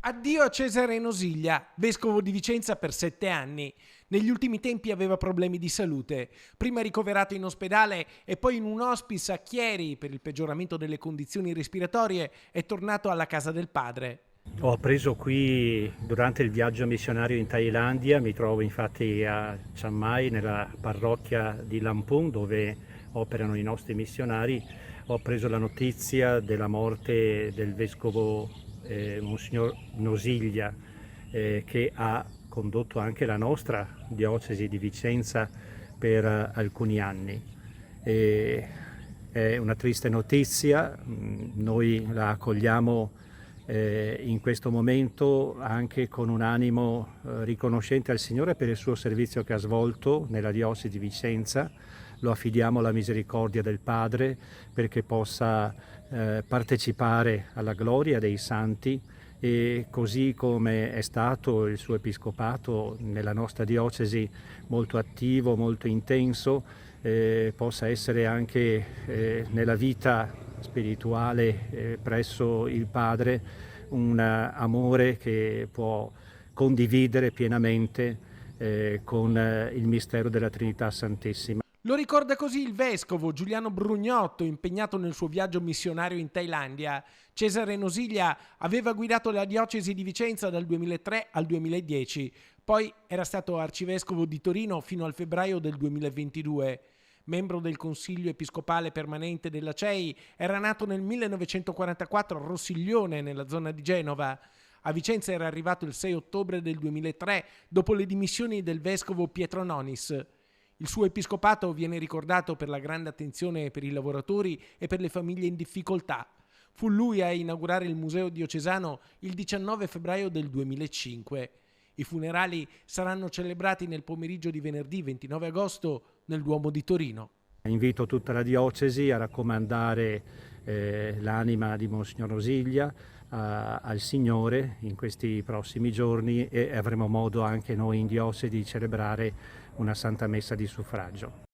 Addio a Cesare Nosiglia, vescovo di Vicenza per 7 anni. Negli ultimi tempi aveva problemi di salute, prima ricoverato in ospedale e poi in un hospice a Chieri per il peggioramento delle condizioni respiratorie, è tornato alla casa del padre. Ho appreso qui durante il viaggio missionario in Thailandia, mi trovo infatti a Chiang Mai nella parrocchia di Lampung dove operano i nostri missionari. Ho preso la notizia della morte del vescovo Monsignor Nosiglia, che ha condotto anche la nostra diocesi di Vicenza per alcuni anni. E è una triste notizia, noi la accogliamo in questo momento anche con un animo riconoscente al Signore per il suo servizio che ha svolto nella diocesi di Vicenza. Lo affidiamo alla misericordia del Padre perché possa partecipare alla gloria dei santi e così come è stato il suo episcopato nella nostra diocesi molto attivo, molto intenso, possa essere anche nella vita spirituale presso il Padre un amore che può condividere pienamente con il mistero della Trinità Santissima. Lo ricorda così il vescovo Giuliano Brugnotto, impegnato nel suo viaggio missionario in Thailandia. Cesare Nosiglia aveva guidato la diocesi di Vicenza dal 2003 al 2010, poi era stato arcivescovo di Torino fino al febbraio del 2022. Membro del Consiglio Episcopale Permanente della CEI, era nato nel 1944 a Rossiglione, nella zona di Genova. A Vicenza era arrivato il 6 ottobre del 2003, dopo le dimissioni del vescovo Pietro Nonis. Il suo episcopato viene ricordato per la grande attenzione per i lavoratori e per le famiglie in difficoltà. Fu lui a inaugurare il Museo Diocesano il 19 febbraio del 2005. I funerali saranno celebrati nel pomeriggio di venerdì 29 agosto nel Duomo di Torino. Invito tutta la diocesi a raccomandare l'anima di Monsignor Nosiglia al Signore in questi prossimi giorni e avremo modo anche noi in diocesi di celebrare una Santa Messa di suffragio.